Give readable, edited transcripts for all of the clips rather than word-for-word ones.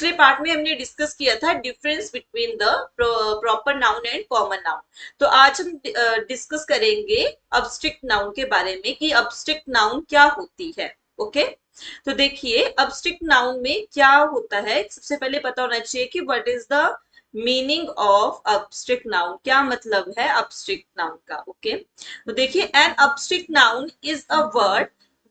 पिछले पार्ट में हमने डिस्कस किया था difference between the proper noun and common noun. तो आज हम डिस्कस करेंगे अब्स्ट्रैक्ट नाउन के बारे में कि अब्स्ट्रैक्ट नाउन क्या होती है। ओके, तो देखिए अब्स्ट्रैक्ट नाउन में क्या होता है, सबसे पहले पता होना चाहिए कि what is the meaning of abstract noun, क्या मतलब है अब्स्ट्रैक्ट नाउन का। ओके, तो देखिए an abstract noun is a word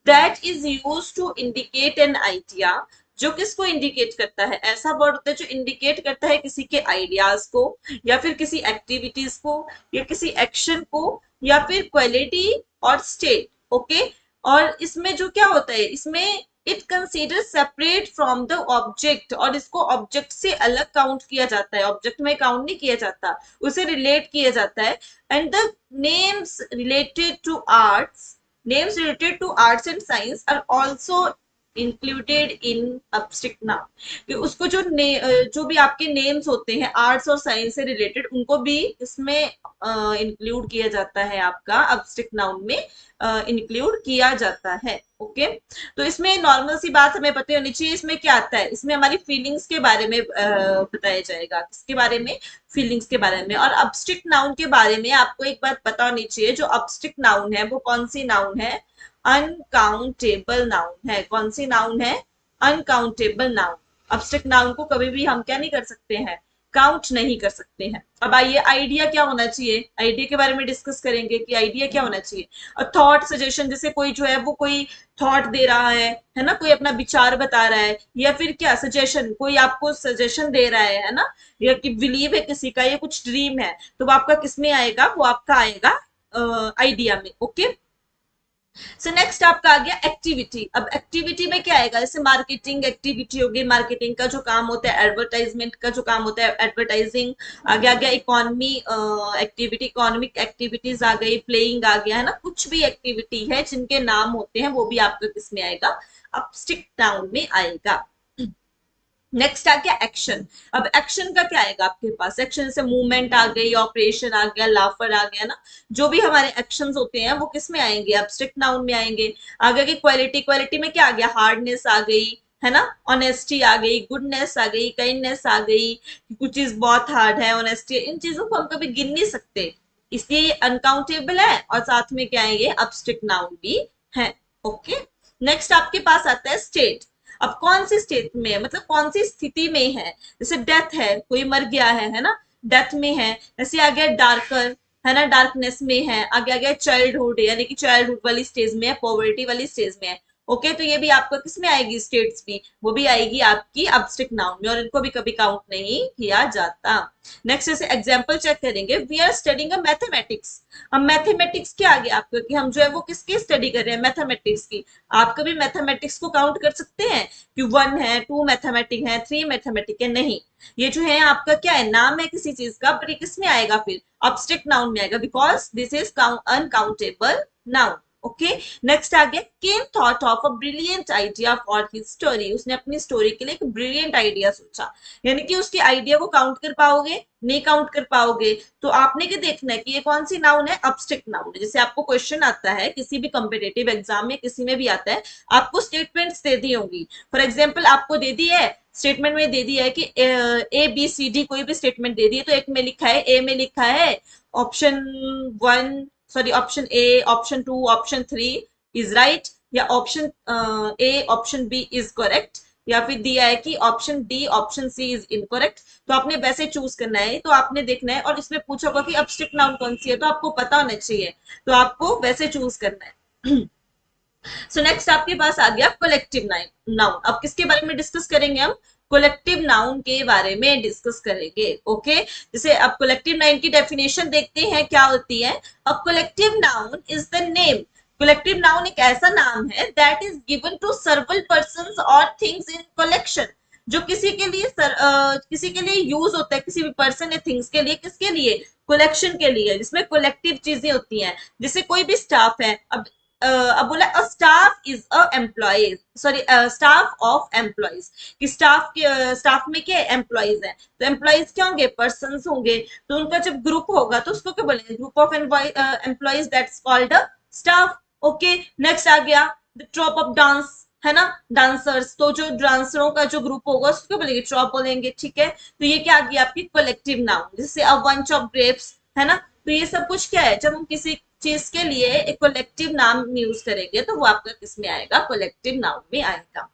that is used to indicate an idea. जो किसको इंडिकेट करता है, ऐसा वर्ड होता है जो इंडिकेट करता है किसी के आइडियाज को, या फिर किसी एक्टिविटीज को, या किसी एक्शन को, या फिर क्वालिटी और स्टेट। ओके, और इसमें जो क्या होता है, इसमें it consider separate from the object, और इसको ऑब्जेक्ट से अलग काउंट किया जाता है, ऑब्जेक्ट में काउंट नहीं किया जाता, उसे रिलेट किया जाता है। And the names related to arts, names related to arts and science are also included in abstract noun. कि उसको जो भी आपके नेम्स होते हैं आर्ट्स और साइंस से रिलेटेड, उनको भी इसमें इंक्लूड किया जाता है, आपका अब्स्ट्रैक्ट नाउन में इंक्लूड किया जाता है। ओके, तो इसमें नॉर्मल सी बात हमें पता होनी चाहिए, इसमें क्या आता है, इसमें हमारी फीलिंग्स के बारे में बताया जाएगा। किसके बारे में, फीलिंग्स के बारे में। और अब्स्ट्रैक्ट नाउन के बारे में आपको एक बात पता होनी चाहिए, जो अब्स्ट्रैक्ट नाउन है वो कौन सी नाउन है, अनकाउंटेबल नाउन है। कौन सी नाउन है, अनकाउंटेबल नाउन। अब्स्ट्रैक्ट नाउन को कभी भी हम क्या नहीं कर सकते हैं, काउंट नहीं कर सकते हैं। अब आइए आइडिया क्या होना चाहिए, आइडिया के बारे में डिस्कस करेंगे कि आइडिया क्या होना चाहिए। और थॉट सजेशन, जैसे कोई जो है वो कोई थॉट दे रहा है ना, कोई अपना विचार बता रहा है, या फिर क्या सजेशन, कोई आपको सजेशन दे रहा है ना, या कि बिलीव है किसी का, या कुछ ड्रीम है, तो वो आपका किस में आएगा, वो आपका आएगा आइडिया में। ओके, सो नेक्स्ट आपका आ गया एक्टिविटी। अब एक्टिविटी में क्या आएगा, जैसे मार्केटिंग एक्टिविटी होगी, मार्केटिंग का जो काम होता है, एडवर्टाइजमेंट का जो काम होता है, एडवर्टाइजिंग। आगे आ गया इकोनॉमी एक्टिविटी, इकोनॉमिक एक्टिविटीज आ गई, प्लेइंग आ गया, है ना, कुछ भी एक्टिविटी है जिनके नाम होते हैं वो भी आपका किस में आएगा, अब्स्ट्रैक्ट नाउन में आएगा। नेक्स्ट आ गया एक्शन। अब एक्शन का क्या आएगा आपके पास, एक्शन से मूवमेंट आ गई, ऑपरेशन आ गया, लाफर आ गया ना, जो भी हमारे एक्शंस होते हैं वो किस में आएंगे, एब्स्ट्रैक्ट नाउन में आएंगे। आगे की क्वालिटी, क्वालिटी में क्या आ गया, हार्डनेस आ गई, है ना, ऑनेस्टी आ गई, गुडनेस आ गई, काइंडनेस आ गई। कुछ चीज बहुत हार्ड है, ऑनेस्टी, इन चीजों को हम कभी गिन नहीं सकते, इसलिए ये अनकाउंटेबल है, और साथ में क्या है, ये एब्स्ट्रैक्ट नाउन भी है। ओके, नेक्स्ट आपके पास आता है स्टेट। अब कौन सी स्टेट में है, मतलब कौन सी स्थिति में है, जैसे डेथ है, कोई मर गया है ना, डेथ में है। ऐसे आ गया डार्कर, है ना, डार्कनेस में है। आगे आ गया चाइल्डहुड, यानी कि चाइल्डहुड वाली स्टेज में है, पॉवर्टी वाली स्टेज में है। ओके, तो ये भी आपका किस में आएगी, स्टेट्स भी, वो भी आएगी आपकी अब्स्ट्रैक्ट नाउन में, और इनको भी कभी काउंट नहीं किया जाता। नेक्स्ट जैसे एग्जाम्पल चेक करेंगे, we are studying a mathematics. अब मैथमेटिक्स क्या आ गया आपका, कि हम जो है वो किसकी स्टडी कर रहे हैं, मैथमेटिक्स की। आप कभी मैथमेटिक्स को काउंट कर सकते हैं कि 1 है, 2 मैथमेटिक है, 3 मैथमेटिक है, नहीं। ये जो है आपका क्या है, नाम है किसी चीज का, पर किस में आएगा फिर, अब्स्ट्रैक्ट नाउन में आएगा, because this is uncountable noun. Okay, next आ गया, Ken thought of a brilliant idea for his story. उसने अपनी स्टोरी के लिए एक ब्रिलियंट आइडिया सोचा, यानी कि उसके आइडिया को काउंट कर पाओगे, नहीं काउंट कर पाओगे। तो आपने क्या देखना है कि ये कौन सी नाउन है, अब्स्ट्रैक्ट नाउन है। जैसे आपको क्वेश्चन आता है किसी भी कॉम्पिटेटिव एग्जाम में, किसी में भी आता है, आपको स्टेटमेंट्स दे दी होंगी। फॉर एग्जाम्पल आपको दे दी है, स्टेटमेंट में दे दिया है कि ए बी सी डी, कोई भी स्टेटमेंट दे दी है, तो एक में लिखा है, ए में लिखा है option 1, sorry option A, option 2, option 3 is right, या option A, option B is correct, या फिर दिया है कि option D, option C is incorrect. तो आपने वैसे चूज करना है, तो आपने देखना है, और इसमें पूछा होगा कि अब्स्ट्रैक्ट नाउन कौन सी है, तो आपको पता होना चाहिए, तो आपको वैसे चूज करना है। सो नेक्स्ट आपके पास आ गया कलेक्टिव नाउन। अब किसके बारे में डिस्कस करेंगे हम, कलेक्टिव नाउन के बारे में डिस्कस करेंगे। ओके, जैसे अब कलेक्टिव नाउन की डेफिनेशन देखते हैं क्या होती है। A collective noun is the name, collective noun एक ऐसा नाम है that is given to several persons और थिंग्स इन कलेक्शन, जो किसी के लिए किसी के लिए यूज होता है, किसी भी पर्सन या थिंग्स के लिए, किसके लिए, कलेक्शन के लिए, जिसमें कलेक्टिव चीजें होती हैं। जैसे कोई भी स्टाफ है, अब बोला a staff is a employee, sorry staff of employees, कि स्टाफ के स्टाफ में क्या एम्प्लॉयज है, तो एम्प्लॉयज क्या होंगे, पर्संस होंगे। तो उनका जब ग्रुप होगा तो उसको क्या बोलेंगे, group of employees that's called a staff. Okay, next आ गया द ट्रॉप ऑफ डांस। है ना। डांसर्स, तो जो डांसरों का जो ग्रुप होगा उसको बोलेंगे ट्रॉप बोलेंगे, ठीक है। तो ये क्या आ गया आपकी कलेक्टिव नाउन, जैसे अ बंच ऑफ ग्रेप्स, है ना। तो ये सब कुछ क्या है, जब हम किसी चीज के लिए एक कलेक्टिव नाम यूज करेंगे तो वो आपका किस में आएगा, कलेक्टिव नाउन में आएगा।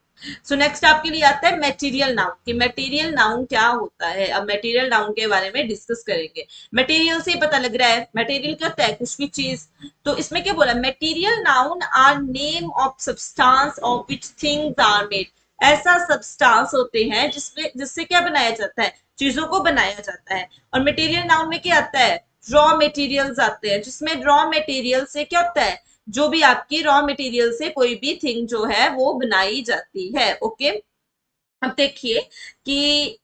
सो नेक्स्ट आपके लिए आता है मटेरियल नाउन, कि मटेरियल नाउन क्या होता है। अब मटेरियल नाउन के बारे में डिस्कस करेंगे। मटेरियल से ही पता लग रहा है, मटेरियल क्या होता है, कुछ भी चीज। तो इसमें क्या बोला, material noun are name of substance of which things are made. ऐसा सब्सटेंस होते हैं जिसमें जिससे क्या बनाया जाता है, चीजों को बनाया जाता है। और मटेरियल नाउन में क्या आता है, रॉ मटेरियल्स आते हैं, जिसमें रॉ मटेरियल से क्या होता है, जो भी आपकी रॉ मटेरियल से कोई भी थिंग जो है वो बनाई जाती है। ओके। अब देखिए कि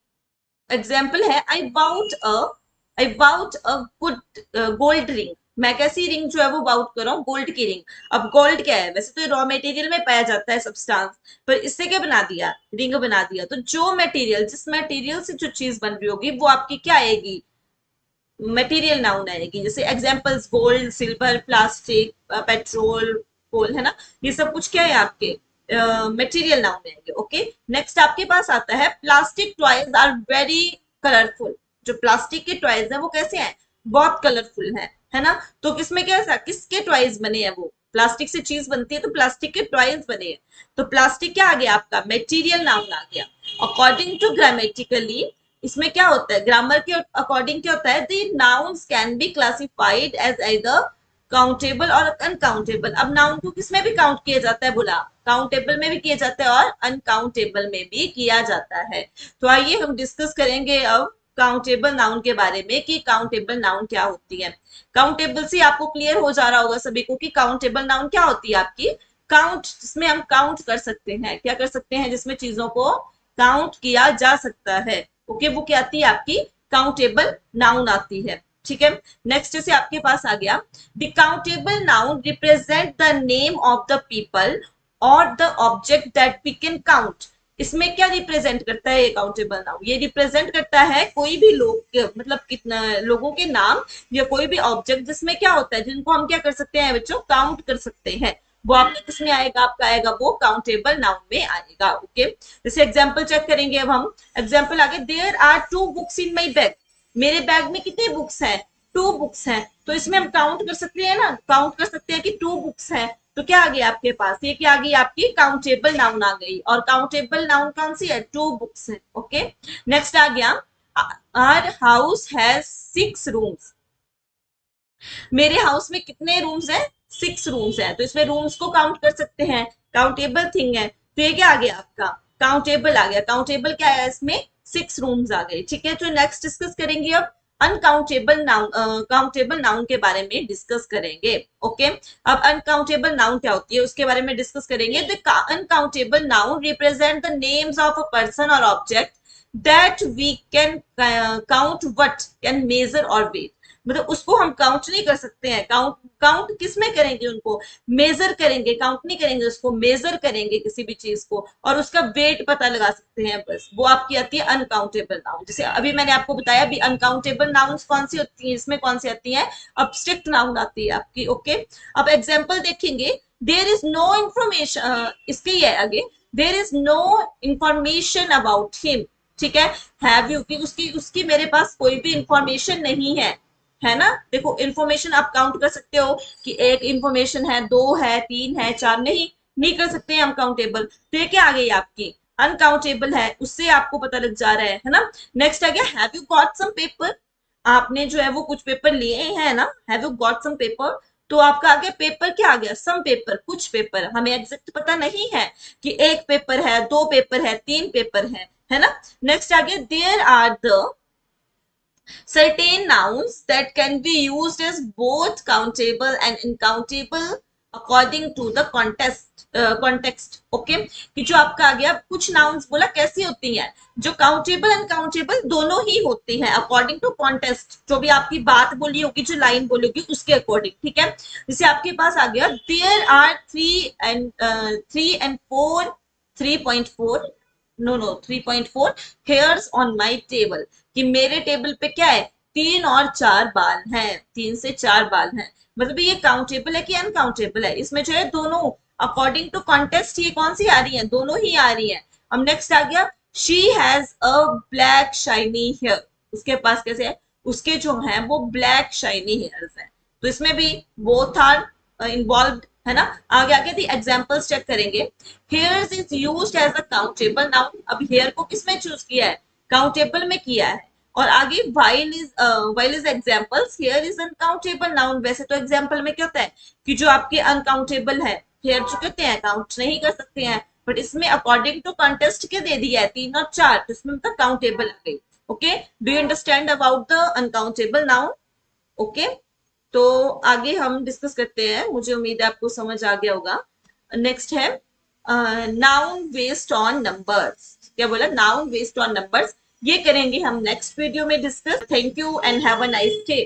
एग्जाम्पल है, I bought a good gold ring. मैं कैसी रिंग जो है वो बाउट कर रहा हूँ, गोल्ड की रिंग। अब गोल्ड क्या है, वैसे तो रॉ मटेरियल में पाया जाता है सब्सटेंस, पर इससे क्या बना दिया, रिंग बना दिया। तो जो मटेरियल, जिस मटेरियल से जो चीज बन रही होगी वो आपकी क्या आएगी, मटेरियल नाउन आएगी। जैसे examples gold, silver, plastic, petrol, coal, है ना। ये सब कुछ क्या है आपके मटेरियल नाउन आएंगे। ओके। नेक्स्ट आपके पास आता है plastic toys are very colourful. जो प्लास्टिक के टॉयज है वो कैसे हैं, बहुत कलरफुल है ना। तो किसमें क्या है, किसके टॉयज बने हैं, वो प्लास्टिक से चीज बनती है तो प्लास्टिक के टॉयज बने हैं। तो प्लास्टिक क्या आ गया आपका, मटेरियल नाउन आ गया। अकॉर्डिंग टू ग्रामेटिकली, इसमें क्या होता है, ग्रामर के अकॉर्डिंग क्या होता है, the nouns can be classified as either countable or uncountable. अब नाउन को किसमें भी काउंट किया जाता है, बोला काउंटेबल में भी किया जाता है और अनकाउंटेबल में भी किया जाता है। तो आइए हम डिस्कस करेंगे अब काउंटेबल नाउन के बारे में, कि काउंटेबल नाउन क्या होती है। काउंटेबल से आपको क्लियर हो जा रहा होगा सभी को कि काउंटेबल नाउन क्या होती है आपकी, काउंट, जिसमें हम काउंट कर सकते हैं, क्या कर सकते हैं, जिसमें चीजों को काउंट किया जा सकता है। ओके, वो क्या आती है आपकी, काउंटेबल नाउन आती है, ठीक है। नेक्स्ट से आपके पास आ गया, the countable noun represent the name of the people और the object that we can count. इसमें क्या रिप्रेजेंट करता है ये काउंटेबल नाउन, ये रिप्रेजेंट करता है कोई भी लोग, मतलब कितना लोगों के नाम या कोई भी ऑब्जेक्ट जिसमें क्या होता है, जिनको हम क्या कर सकते हैं बच्चों, काउंट कर सकते हैं। वो आपका किसमें आएगा, आपका आएगा वो काउंटेबल नाउन में आएगा। ओके। जैसे एग्जांपल चेक करेंगे अब हम। एग्जांपल आगे, there are 2 books in my bag. मेरे बैग में कितने बुक्स हैं, 2 बुक्स हैं। तो इसमें हम काउंट कर सकते हैं ना, काउंट कर सकते हैं कि 2 बुक्स हैं। तो क्या आ गया आपके पास, ये क्या आ गई आपकी काउंटेबल नाउन आ गई। और काउंटेबल नाउन कौन सी है, 2 बुक्स है। ओके। नेक्स्ट आ गया, आवर हाउस हैज 6 रूम्स। मेरे हाउस में कितने रूम्स हैं, 6 रूम्स हैं। तो इसमें रूम्स को काउंट कर सकते हैं, काउंटेबल थिंग है। तो ये क्या आ गया आपका, काउंटेबल आ गया। काउंटेबल क्या है, इसमें 6 रूम्स आ गए, ठीक है। तो नेक्स्ट डिस्कस करेंगे अब अनकाउंटेबल नाउन, काउंटेबल नाउन के बारे में डिस्कस करेंगे। ओके। अब अनकाउंटेबल नाउन क्या होती है उसके बारे में डिस्कस करेंगे। The uncountable noun represent the names of a person और object that we can count, what can measure और वेट। मतलब उसको हम काउंट नहीं कर सकते हैं, काउंट काउंट किस में करेंगे, उनको मेजर करेंगे, काउंट नहीं करेंगे, उसको मेजर करेंगे किसी भी चीज को, और उसका वेट पता लगा सकते हैं, बस वो आपकी आती है अनकाउंटेबल नाउन। जैसे अभी मैंने आपको बताया भी अनकाउंटेबल नाउन कौन सी होती है, इसमें कौन सी आती है, अब्स्ट्रैक्ट नाउन आती है आपकी। ओके। अब एग्जाम्पल देखेंगे, देर इज नो इंफॉर्मेशन, इसके ही है आगे, there is no information about him, ठीक है। हैव यू, कि उसकी उसकी मेरे पास कोई भी इंफॉर्मेशन नहीं है ना। देखो इंफॉर्मेशन आप काउंट कर सकते हो कि एक इंफॉर्मेशन है, 2 है, 3 है, 4, नहीं नहीं कर सकते हैं हम काउंटेबल। तो ये क्या आ गई आपकी अनकाउंटेबल है, उससे आपको पता लग जा रहा है ना। नेक्स्ट आ गया, have you got some paper. आपने जो है वो कुछ पेपर लिए हैं ना, have you got some paper. तो आपका आ गया पेपर, क्या आ गया, सम पेपर, कुछ पेपर। हमें एग्जैक्ट पता नहीं है कि एक पेपर है, 2 पेपर है, 3 पेपर है ना। नेक्स्ट आ गया, there are the certain nouns that can be used as both countable and uncountable according to the context okay. कि जो आपका आ गया, कुछ नाउन्स बोला कैसी होती हैं, जो काउंटेबल अनकाउंटेबल दोनों ही होती हैं अकॉर्डिंग टू कॉन्टेक्स्ट, जो भी आपकी बात बोली होगी, जो लाइन बोली होगी उसके अकॉर्डिंग, ठीक है। जैसे आपके पास आ गया, there are 3 and 4 3.4, no 3.4 hairs on my table. कि मेरे टेबल पे क्या है, 3 और 4 बाल हैं, 3 से 4 बाल हैं। मतलब ये काउंटेबल है कि अनकाउंटेबल है, इसमें जो है दोनों अकॉर्डिंग टू कॉन्टेस्ट ये कौन सी आ रही है, दोनों ही आ रही है। अब नेक्स्ट आ गया she has a black shiny hair, उसके पास कैसे है, उसके जो है वो ब्लैक शाइनी हेयर्स है, तो इसमें भी बोथ आर इन्वॉल्व है ना। आगे आगे दी एग्जांपल्स चेक करेंगे। Hairs is used as a countable noun, अब हेयर को किसमें चूज किया है, काउंटेबल में किया है। और आगे while is examples, here is uncountable noun, वैसे तो एग्जांपल में क्या होता है कि जो आपके अनकाउंटेबल है, हेयर जो कहते हैं काउंट नहीं कर सकते हैं, बट इसमें अकॉर्डिंग टू कॉन्टेस्ट क्या दे दिया है, 3 और 4, तो इसमें मतलब काउंटेबल आ गई। Okay, do you understand about the uncountable noun? Okay, तो आगे हम डिस्कस करते हैं, मुझे उम्मीद है आपको समझ आ गया होगा। नेक्स्ट है नाउन बेस्ड ऑन नंबर्स, क्या बोला, नाउन बेस्ड ऑन नंबर्स, ये करेंगे हम नेक्स्ट वीडियो में discuss. Thank you and have a nice day.